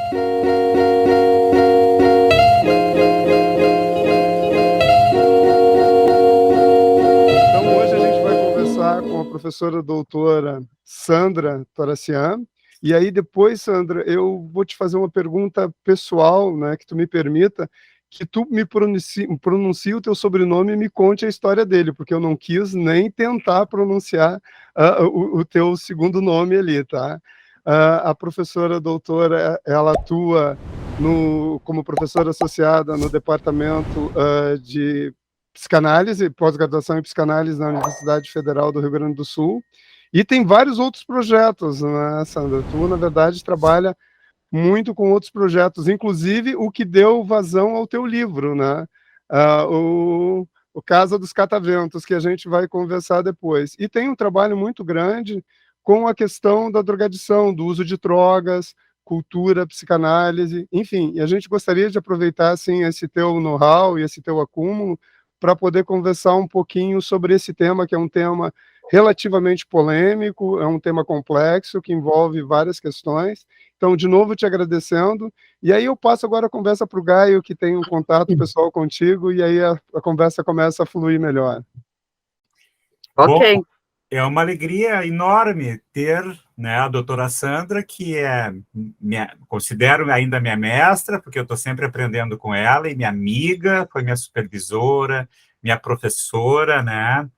Então, hoje a gente vai conversar com a professora doutora Sandra Toracian. E aí depois, Sandra, eu vou te fazer uma pergunta pessoal, né, que tu me permita, que tu me pronuncie o teu sobrenome e me conte a história dele, porque eu não quis nem tentar pronunciar o teu segundo nome ali, tá? A professora doutora, ela atua como professora associada no departamento de psicanálise, pós-graduação em psicanálise na Universidade Federal do Rio Grande do Sul, e tem vários outros projetos, né, Sandra? Tu, na verdade, trabalha muito com outros projetos, inclusive o que deu vazão ao teu livro, né? O Casa dos Cataventos, que a gente vai conversar depois. E tem um trabalho muito grande com a questão da drogadição, do uso de drogas, cultura, psicanálise, enfim. E a gente gostaria de aproveitar, assim, esse teu know-how e esse teu acúmulo para poder conversar um pouquinho sobre esse tema, que é um tema relativamente polêmico, é um tema complexo, que envolve várias questões. Então, de novo, te agradecendo. E aí eu passo agora a conversa para o Gaio, que tem um contato pessoal contigo, e aí a conversa começa a fluir melhor. Ok. Bom, é uma alegria enorme ter, né, a doutora Sandra, que considero ainda minha mestra, porque eu estou sempre aprendendo com ela, e minha amiga, foi minha supervisora, minha professora, né?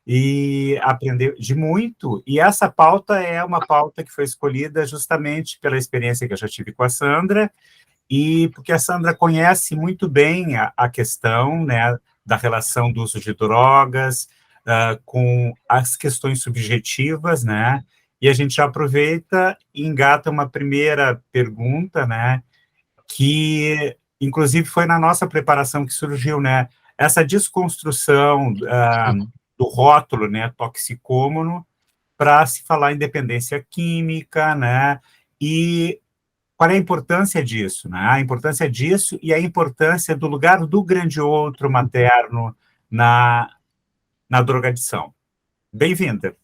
E aprendeu de muito, e essa pauta é uma pauta que foi escolhida justamente pela experiência que eu já tive com a Sandra, e porque a Sandra conhece muito bem a questão, né, da relação do uso de drogas, com as questões subjetivas, né, e a gente já aproveita e engata uma primeira pergunta, né, que inclusive foi na nossa preparação que surgiu, né, essa desconstrução do rótulo, né, toxicômano, para se falar em dependência química, né, e qual é a importância disso, né, a importância disso e a importância do lugar do grande outro materno na drogadição. Bem-vinda.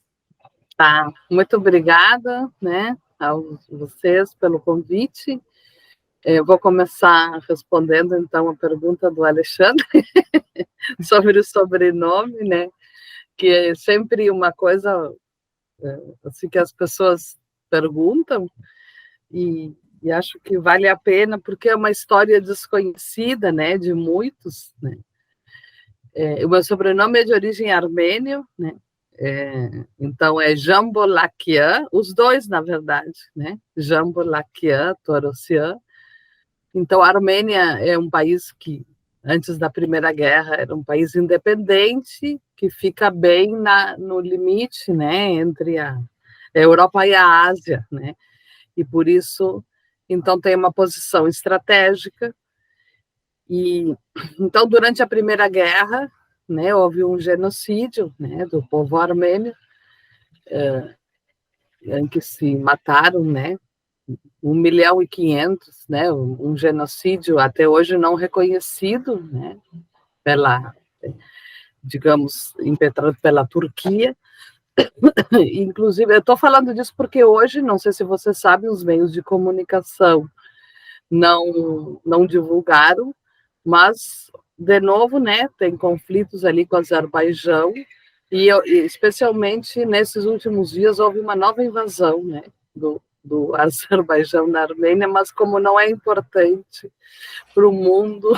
Tá, muito obrigada, né, a vocês pelo convite. Eu vou começar respondendo, então, a pergunta do Alexandre sobre o sobrenome, né, que é sempre uma coisa assim, que as pessoas perguntam, e acho que vale a pena, porque é uma história desconhecida, né, de muitos, né. O meu sobrenome é de origem armênio, né, então é Jambolakian, os dois, na verdade, né, Jambolakian, Torossian. Então, a Armênia é um país que, antes da Primeira Guerra, era um país independente, que fica bem no limite, né, entre a Europa e a Ásia, né, e por isso, então, tem uma posição estratégica. E, então, durante a Primeira Guerra, né, houve um genocídio, né, do povo armênio, em que se mataram, né, 1.500.000, né, um genocídio até hoje não reconhecido, né, digamos, impetrado pela Turquia. Inclusive, eu estou falando disso porque hoje, não sei se você sabe, os meios de comunicação não divulgaram, mas, de novo, né, tem conflitos ali com o Azerbaijão, e especialmente nesses últimos dias houve uma nova invasão, né, do Azerbaijão na Armênia, mas como não é importante para o mundo,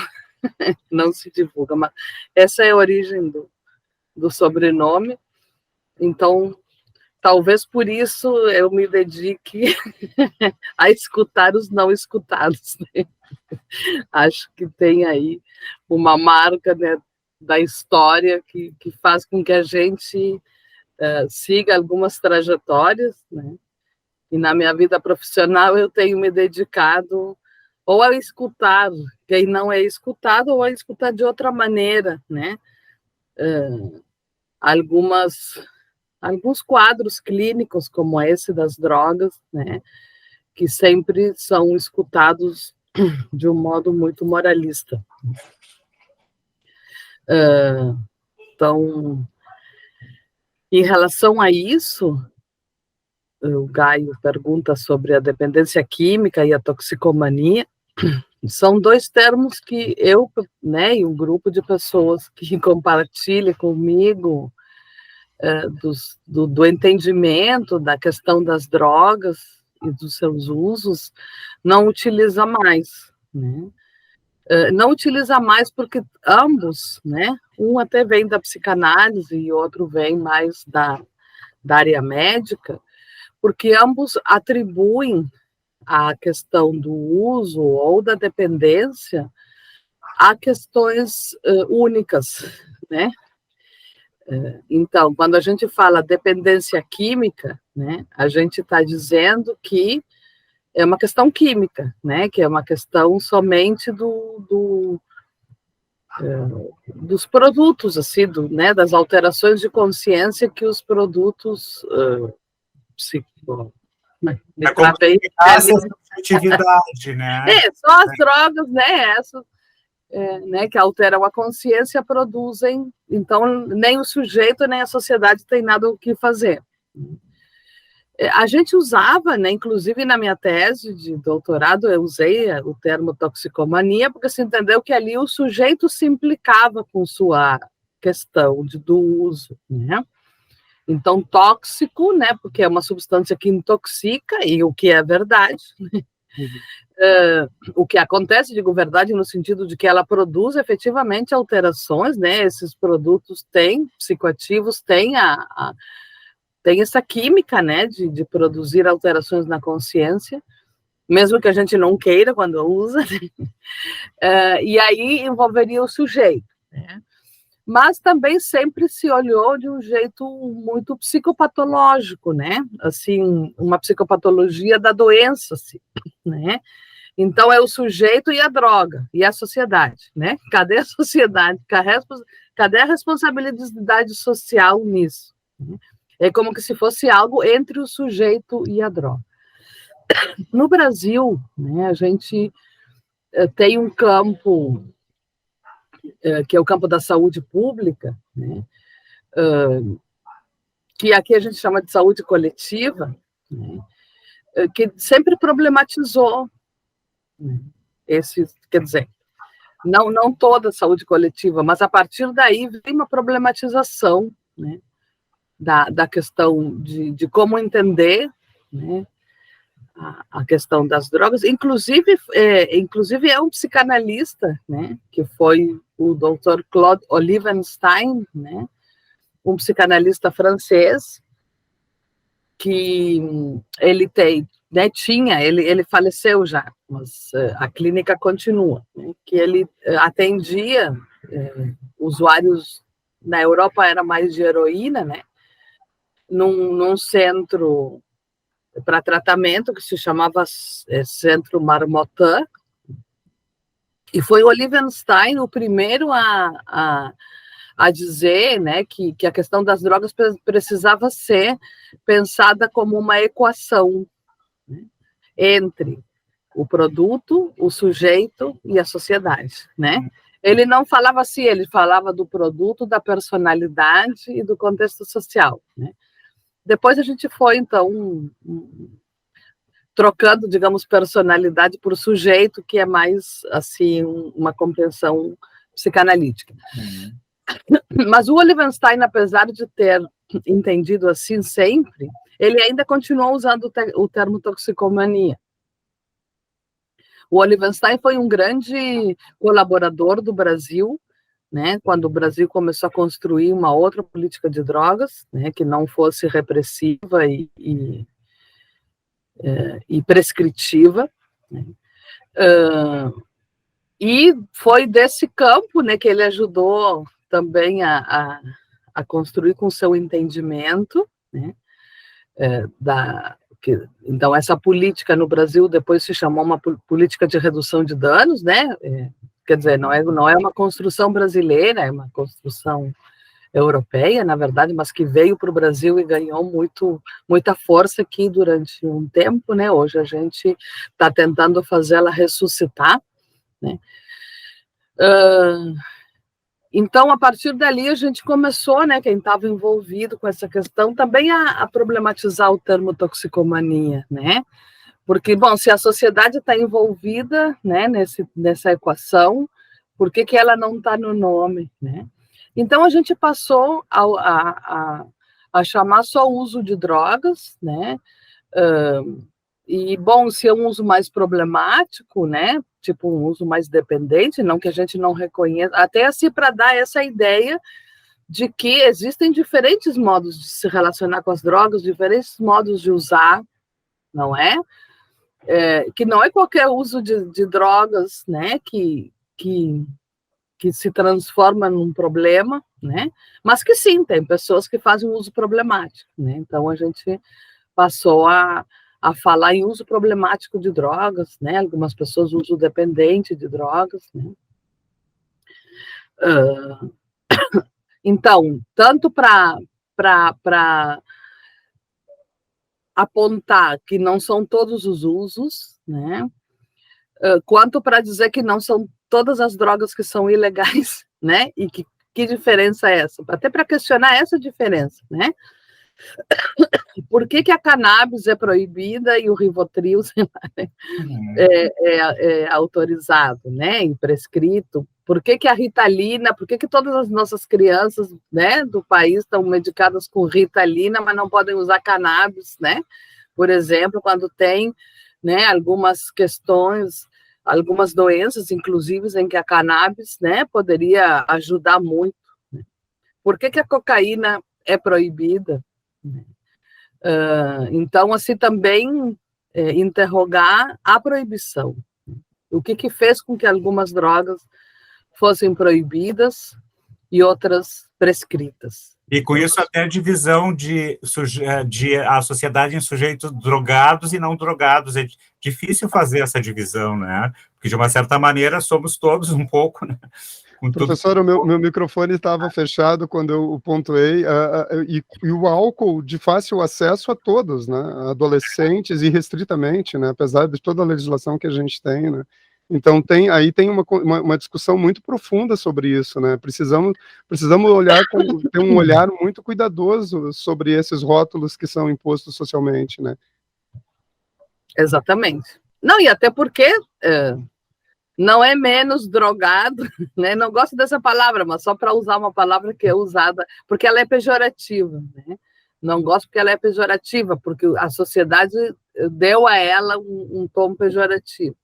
não se divulga. Mas essa é a origem do sobrenome, então talvez por isso eu me dedique a escutar os não escutados, né? Acho que tem aí uma marca, né, da história que faz com que a gente siga algumas trajetórias, né? E na minha vida profissional eu tenho me dedicado ou a escutar quem não é escutado, ou a escutar de outra maneira, né? Alguns quadros clínicos, como esse das drogas, né, que sempre são escutados de um modo muito moralista. Então, em relação a isso, o Gaio pergunta sobre a dependência química e a toxicomania. São dois termos que eu, né, e um grupo de pessoas que compartilham comigo do entendimento da questão das drogas e dos seus usos, não utiliza mais, né? Não utiliza mais porque ambos, né, um até vem da psicanálise e outro vem mais da área médica, porque ambos atribuem a questão do uso ou da dependência a questões únicas, né? Então, quando a gente fala dependência química, né, a gente está dizendo que é uma questão química, né, que é uma questão somente dos produtos, assim, né, das alterações de consciência que os produtos essa subjetividade, né? Só as drogas, né, né, que alteram a consciência, produzem, então nem o sujeito nem a sociedade tem nada o que fazer. A gente usava, né, inclusive na minha tese de doutorado, eu usei o termo toxicomania, porque se entendeu que ali o sujeito se implicava com sua questão do uso, né? Então, tóxico, né, porque é uma substância que intoxica, e o que é verdade, né? O que acontece, digo verdade, no sentido de que ela produz efetivamente alterações, né? Esses produtos têm psicoativos, têm tem essa química, né, de produzir alterações na consciência, mesmo que a gente não queira quando usa, e aí envolveria o sujeito, né? Mas também sempre se olhou de um jeito muito psicopatológico, né? Assim, uma psicopatologia da doença, assim, né? Então, é o sujeito e a droga, e a sociedade, né? Cadê a sociedade? Cadê a responsabilidade social nisso? É como que se fosse algo entre o sujeito e a droga. No Brasil, né, a gente tem um campo, que é o campo da saúde pública, né, que aqui a gente chama de saúde coletiva, né, que sempre problematizou, né, quer dizer, não toda a saúde coletiva, mas a partir daí vem uma problematização, né, da questão de como entender, né, a questão das drogas, inclusive é um psicanalista, né, que foi o Dr. Claude Olivenstein, né, um psicanalista francês, que ele ele faleceu já, mas a clínica continua, né, que ele atendia usuários, na Europa era mais de heroína, né, num centro para tratamento que se chamava Centro Marmottan, e foi o Olivenstein o primeiro a dizer, né, que a questão das drogas precisava ser pensada como uma equação, né, entre o produto, o sujeito e a sociedade, né? Ele não falava assim, ele falava do produto, da personalidade e do contexto social, né? Depois a gente foi, então, trocando, digamos, personalidade por sujeito, que é mais, assim, uma compreensão psicanalítica. Mas o Olivenstein, apesar de ter entendido assim sempre, ele ainda continuou usando o termo toxicomania. O Olivenstein foi um grande colaborador do Brasil, né, quando o Brasil começou a construir uma outra política de drogas, né, que não fosse repressiva e prescritiva, né, e foi desse campo, né, que ele ajudou também a construir com seu entendimento, né, então essa política no Brasil depois se chamou uma política de redução de danos, né, quer dizer, não é uma construção brasileira, é uma construção europeia, na verdade, mas que veio para o Brasil e ganhou muita força aqui durante um tempo, né? Hoje a gente está tentando fazê-la ressuscitar, né? Então, a partir dali, a gente começou, né, quem estava envolvido com essa questão, também a problematizar o termo toxicomania, né? Porque, bom, se a sociedade está envolvida, né, nessa equação, por que ela não está no nome, né? Então, a gente passou a chamar só o uso de drogas, né? E, bom, se é um uso mais problemático, né? Tipo um uso mais dependente, não que a gente não reconheça, até assim para dar essa ideia de que existem diferentes modos de se relacionar com as drogas, diferentes modos de usar, não é? Que não é qualquer uso de drogas, né? Que se transforma num problema, né? Mas que sim, tem pessoas que fazem um uso problemático, né? Então a gente passou a falar em uso problemático de drogas, né? Algumas pessoas uso dependente de drogas, né? Então, tanto para apontar que não são todos os usos, né? Quanto para dizer que não são todas as drogas que são ilegais, né? E que diferença é essa? Até para questionar essa diferença, né? Por que a cannabis é proibida e o Rivotril, sei lá, né? é autorizado, né? E prescrito? Por que a Ritalina? Por que todas as nossas crianças, né, do país estão medicadas com Ritalina, mas não podem usar cannabis, né? Por exemplo, quando tem, né, algumas questões, algumas doenças, inclusive, em que a cannabis, né, poderia ajudar muito. Né? Por que a cocaína é proibida? Então, assim, também interrogar a proibição. O que fez com que algumas drogas fossem proibidas e outras prescritas. E com isso até a divisão de a sociedade em sujeitos drogados e não drogados. É difícil fazer essa divisão, né? Porque, de uma certa maneira, somos todos um pouco, né? Professor, o meu microfone estava fechado quando eu pontuei, e o álcool de fácil acesso a todos, né? Adolescentes, irrestritamente, né? Apesar de toda a legislação que a gente tem, né? Então, tem uma discussão muito profunda sobre isso, né? Precisamos olhar, ter um olhar muito cuidadoso sobre esses rótulos que são impostos socialmente, né? Exatamente. Não, e até porque não é menos drogado, né? Não gosto dessa palavra, mas só para usar uma palavra que é usada, porque ela é pejorativa, né? Não gosto porque ela é pejorativa, porque a sociedade deu a ela um tom pejorativo.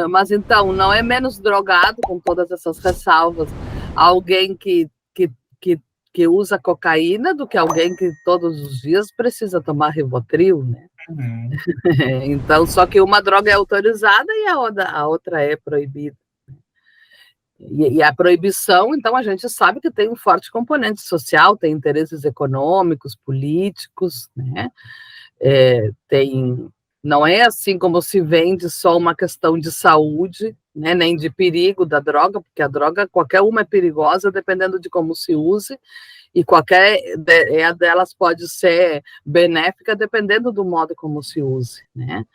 Mas então, não é menos drogado, com todas essas ressalvas, alguém que usa cocaína do que alguém que todos os dias precisa tomar Rivotril, né? Uhum. Então, só que uma droga é autorizada e a outra é proibida. E a proibição, então, a gente sabe que tem um forte componente social, tem interesses econômicos, políticos, né? Não é assim como se vende só uma questão de saúde, né, nem de perigo da droga, porque a droga, qualquer uma é perigosa, dependendo de como se use, e qualquer delas pode ser benéfica, dependendo do modo como se use, né?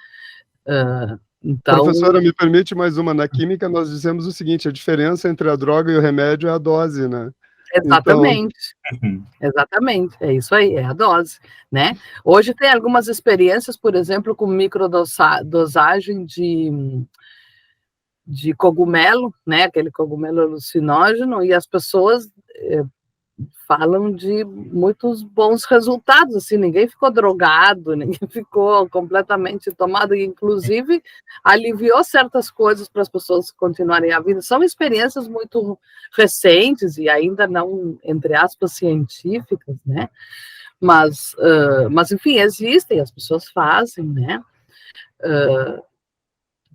Então... Professora, me permite mais uma. Na química, nós dizemos o seguinte, a diferença entre a droga e o remédio é a dose, né? Exatamente, então... exatamente, é isso aí, é a dose, né? Hoje tem algumas experiências, por exemplo, com microdosagem de cogumelo, né? Aquele cogumelo alucinógeno, e as pessoas falam de muitos bons resultados, assim, ninguém ficou drogado, ninguém ficou completamente tomado, e inclusive aliviou certas coisas para as pessoas continuarem a vida. São experiências muito recentes e ainda não, entre aspas, científicas, né? Mas enfim, existem, as pessoas fazem, né?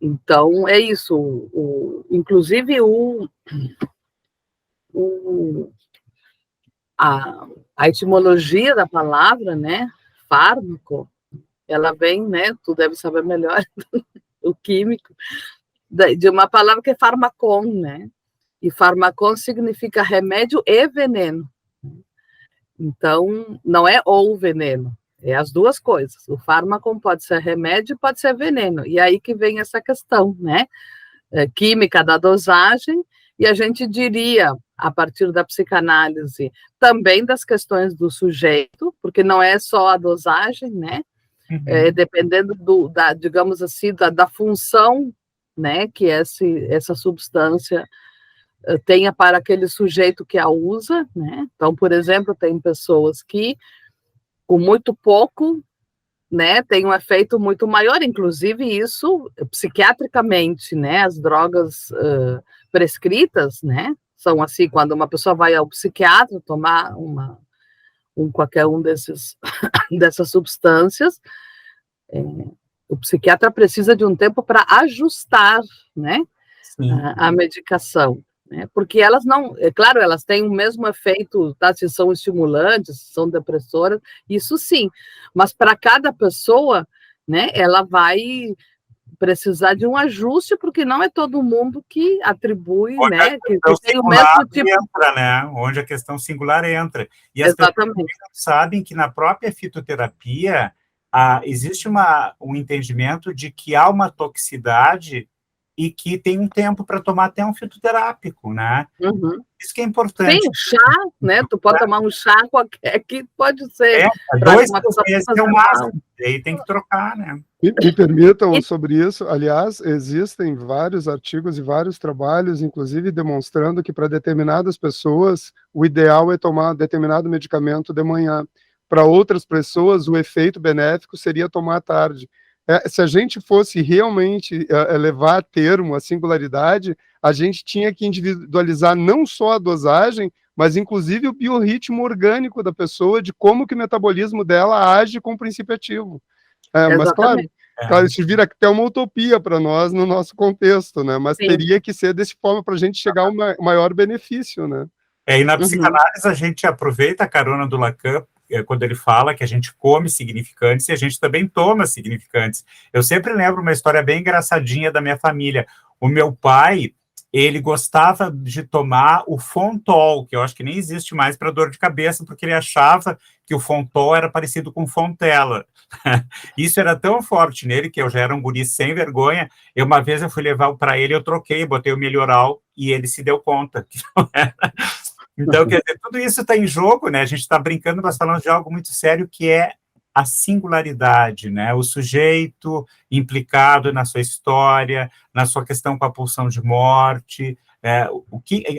Então, é isso. Inclusive, a etimologia da palavra, né, fármaco, ela vem, né, tu deve saber melhor, o químico, de uma palavra que é farmacon, né, e farmacon significa remédio e veneno. Então, não é ou veneno, é as duas coisas. O fármaco pode ser remédio e pode ser veneno, e aí que vem essa questão, né, química da dosagem e a gente diria, a partir da psicanálise, também das questões do sujeito, porque não é só a dosagem, né? Dependendo digamos assim, da função, né, que essa substância tenha para aquele sujeito que a usa, né? Então, por exemplo, tem pessoas que, com muito pouco, né, tem um efeito muito maior, inclusive isso, psiquiatricamente, né, as drogas prescritas, né, são assim, quando uma pessoa vai ao psiquiatra tomar qualquer dessas substâncias, o psiquiatra precisa de um tempo para ajustar, né, a medicação, né, porque elas não, é claro, elas têm o mesmo efeito, tá, se são estimulantes, se são depressoras, isso sim, mas para cada pessoa, né, ela vai precisar de um ajuste, porque não é todo mundo que atribui, onde né, que tem o mesmo tipo... entra, né, onde a questão singular entra. E as Exatamente. pessoas sabem que na própria fitoterapia existe um entendimento de que há uma toxicidade e que tem um tempo para tomar até um fitoterápico, né? Isso que é importante. Tem chá, né? Tu pode tomar um chá qualquer que pode ser. 2 meses é o máximo, aí tem que trocar, né? Me permitam sobre isso, aliás, existem vários artigos e vários trabalhos, inclusive demonstrando que para determinadas pessoas o ideal é tomar determinado medicamento de manhã. Para outras pessoas, o efeito benéfico seria tomar à tarde. Se a gente fosse realmente levar a termo a singularidade, a gente tinha que individualizar não só a dosagem, mas inclusive o biorritmo orgânico da pessoa, de como que o metabolismo dela age com o princípio ativo. Mas, claro, isso vira até uma utopia para nós no nosso contexto, né? Mas teria que ser dessa forma para a gente chegar ao maior benefício, né? E na psicanálise a gente aproveita a carona do Lacan, quando ele fala que a gente come significantes e a gente também toma significantes. Eu sempre lembro uma história bem engraçadinha da minha família. O meu pai, ele gostava de tomar o Fontol, que eu acho que nem existe mais para dor de cabeça, porque ele achava que o Fontol era parecido com Fontela. Isso era tão forte nele, que eu já era um guri sem vergonha. Uma vez eu fui levar para ele, eu troquei, botei o Melhoral, e ele se deu conta que não era. Então, quer dizer, tudo isso está em jogo, né? A gente está brincando, mas falando de algo muito sério, que é a singularidade, né? O sujeito implicado na sua história, na sua questão com a pulsão de morte,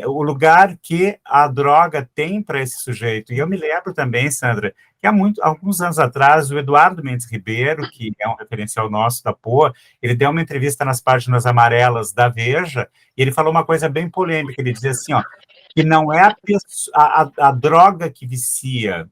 o lugar que a droga tem para esse sujeito. E eu me lembro também, Sandra, que alguns anos atrás, o Eduardo Mendes Ribeiro, que é um referencial nosso da POA, ele deu uma entrevista nas páginas amarelas da Veja, e ele falou uma coisa bem polêmica, ele dizia assim, que não é a droga que vicia,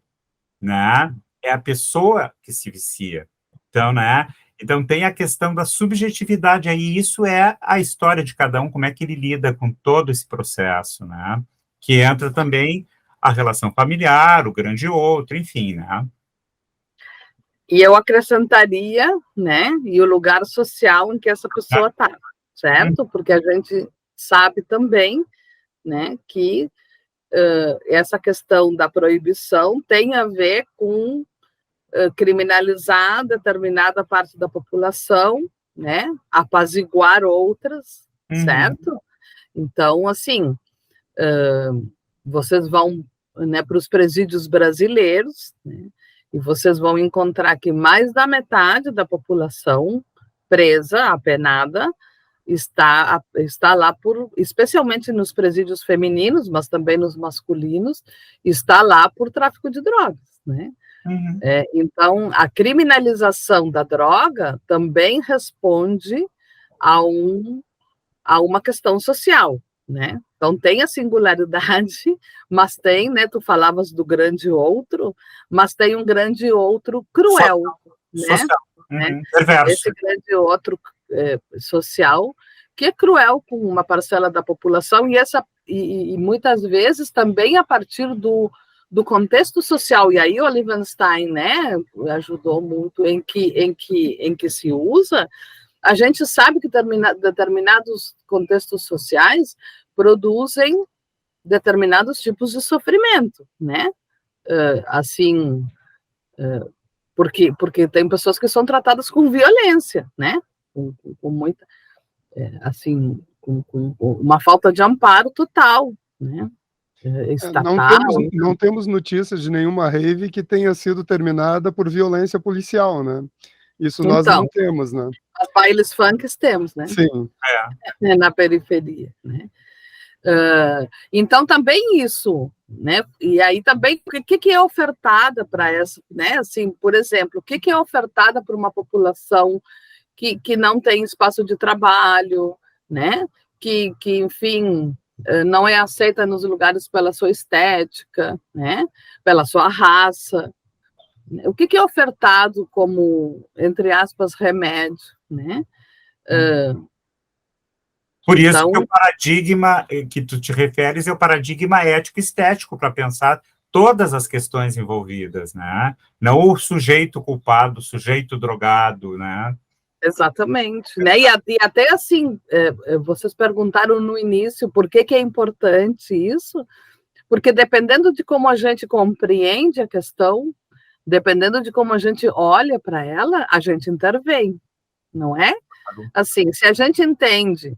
né? É a pessoa que se vicia. Então, né? Então, tem a questão da subjetividade aí, isso é a história de cada um, como é que ele lida com todo esse processo, né? Que entra também a relação familiar, o grande outro, enfim, né? E eu acrescentaria, né? E o lugar social em que essa pessoa está, certo? Porque a gente sabe também, né, que essa questão da proibição tem a ver com criminalizar determinada parte da população, né, apaziguar outras, certo? Então, assim, vocês vão, né, para os presídios brasileiros, né, e vocês vão encontrar que mais da metade da população presa, apenada, está lá especialmente nos presídios femininos, mas também nos masculinos, está lá por tráfico de drogas, né? Então, a criminalização da droga também responde a uma questão social, né? Então, tem a singularidade, mas tem, né? Tu falavas do grande outro, mas tem um grande outro cruel, social, né? Perverso. Esse grande outro social, que é cruel com uma parcela da população, e muitas vezes também a partir do contexto social, e aí o Olivenstein, né, ajudou muito em que se usa. A gente sabe que determinados contextos sociais produzem determinados tipos de sofrimento, né? Assim, porque tem pessoas que são tratadas com violência, né? Com muita, assim, com uma falta de amparo total, né? Estatal. Não temos notícias de nenhuma rave que tenha sido terminada por violência policial, né? Isso nós Então, não temos, né? As bailes funks temos, né? Sim. Na periferia, né? Então, também isso, né? E aí também, o que é ofertada para essa, né? Assim, por exemplo, o que é ofertada para uma população que não tem espaço de trabalho, né? Que enfim, não é aceita nos lugares pela sua estética, né? Pela sua raça. O que é ofertado como, entre aspas, remédio, né? Por isso Então, que o paradigma que tu te referes é o paradigma ético-estético para pensar todas as questões envolvidas, né? Não o sujeito culpado, o sujeito drogado, né? Exatamente, né? E até assim, vocês perguntaram no início por que é importante isso, porque dependendo de como a gente compreende a questão, dependendo de como a gente olha para ela, a gente intervém, não é? Assim, se a gente entende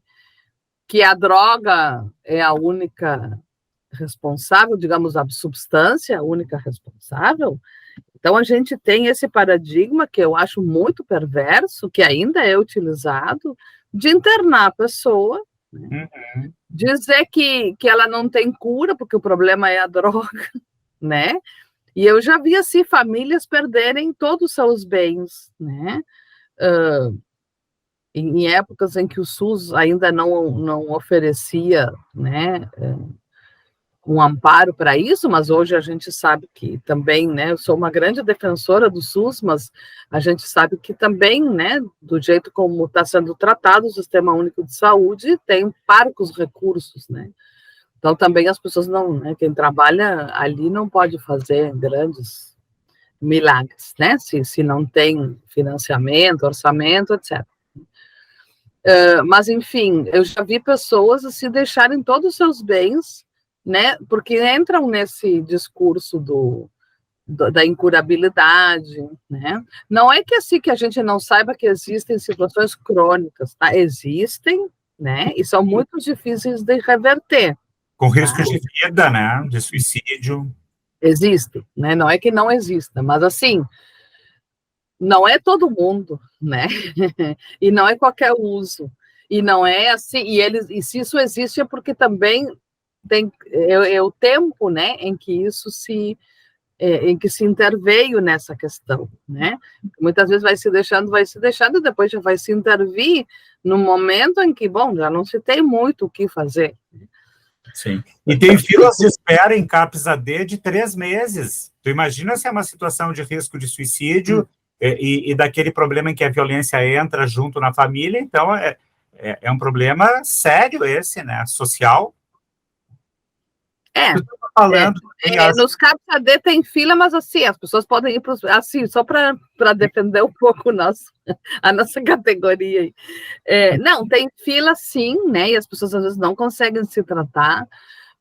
que a droga é a única responsável, digamos, a substância a única responsável, então a gente tem esse paradigma que eu acho muito perverso, que ainda é utilizado, de internar a pessoa, né? Dizer que ela não tem cura, porque o problema é a droga, né? E eu já vi, assim, famílias perderem todos os seus bens, né? Em épocas em que o SUS ainda não oferecia, né, um amparo para isso, mas hoje a gente sabe que também, né, eu sou uma grande defensora do SUS, mas a gente sabe que também, né, do jeito como está sendo tratado o Sistema Único de Saúde, tem parcos recursos, né? Então também as pessoas não, né, quem trabalha ali não pode fazer grandes milagres, né, se não tem financiamento, orçamento, etc. Mas, enfim, eu já vi pessoas assim, deixarem todos os seus bens, né, porque entram nesse discurso da incurabilidade, né? Não é que assim que a gente não saiba que existem situações crônicas, tá? Existem, né? E são muito difíceis de reverter. Com risco de vida, né? De suicídio. Existem, né? Não é que não exista, mas assim, não é todo mundo, né? E não é qualquer uso. E não é assim, e se isso existe é porque também é o tempo, né, em que isso em que se interveio nessa questão, né? Muitas vezes vai se deixando, e depois já vai se intervir no momento em que, bom, já não se tem muito o que fazer. Sim. E tem filas de espera em CAPS-AD de 3 meses. Tu imagina se é uma situação de risco de suicídio e daquele problema em que a violência entra junto na família, então é um problema sério esse, né? Social. Nos CAPS-AD tem fila, mas assim, as pessoas podem ir para assim, só para defender um pouco a nossa categoria. Não, tem fila sim, né? E as pessoas às vezes não conseguem se tratar,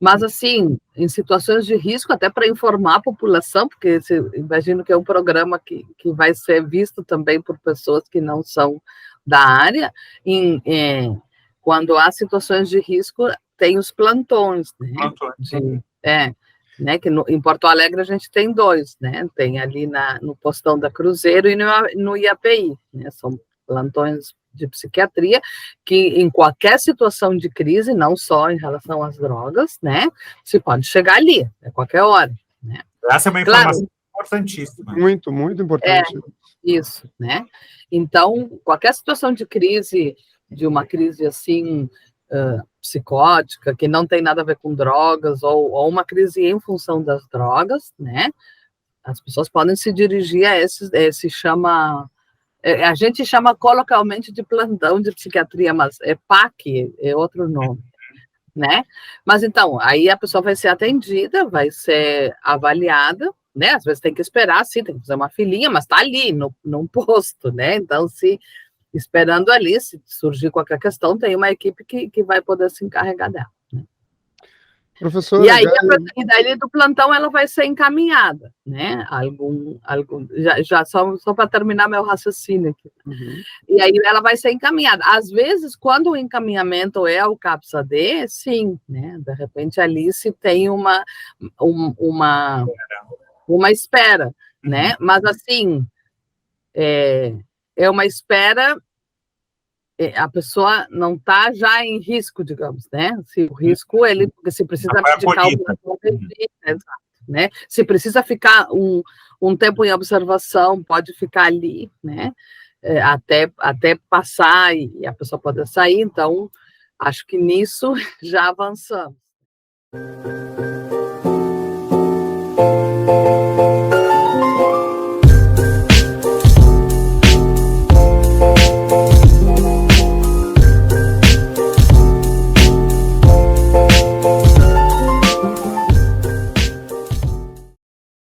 mas assim, em situações de risco, até para informar a população, porque imagino que é um programa que vai ser visto também por pessoas que não são da área, quando há situações de risco, tem os plantões, né? Né, que em Porto Alegre a gente tem 2, né? Tem ali no postão da Cruzeiro e no IAPI, né? São plantões de psiquiatria que em qualquer situação de crise, não só em relação às drogas, né? Se pode chegar ali, a qualquer hora, né? Essa é uma informação importantíssima. Muito, muito importante. Isso, né? Então, qualquer situação de crise, de uma crise assim, psicótica, que não tem nada a ver com drogas, ou uma crise em função das drogas, né? As pessoas podem se dirigir a esse chama... a gente chama coloquialmente de plantão de psiquiatria, mas é PAC, é outro nome, né? Mas então, aí a pessoa vai ser atendida, vai ser avaliada, né? Às vezes tem que esperar, sim, tem que fazer uma filinha, mas está ali, num posto, né? Então, esperando ali, se surgir qualquer questão, tem uma equipe que vai poder se encarregar dela. Né? Professora, e aí, e daí do plantão ela vai ser encaminhada, né? Já só para terminar meu raciocínio aqui. Uhum. E aí ela vai ser encaminhada. Às vezes, quando o encaminhamento é o CAPS-AD, sim, né? De repente ali se tem uma espera, né? Mas assim, é uma espera, a pessoa não está já em risco, digamos, né? Se o risco, porque se precisa abdicar né? Se precisa ficar um tempo em observação, pode ficar ali, né? Até passar e a pessoa poder sair, então acho que nisso já avançamos.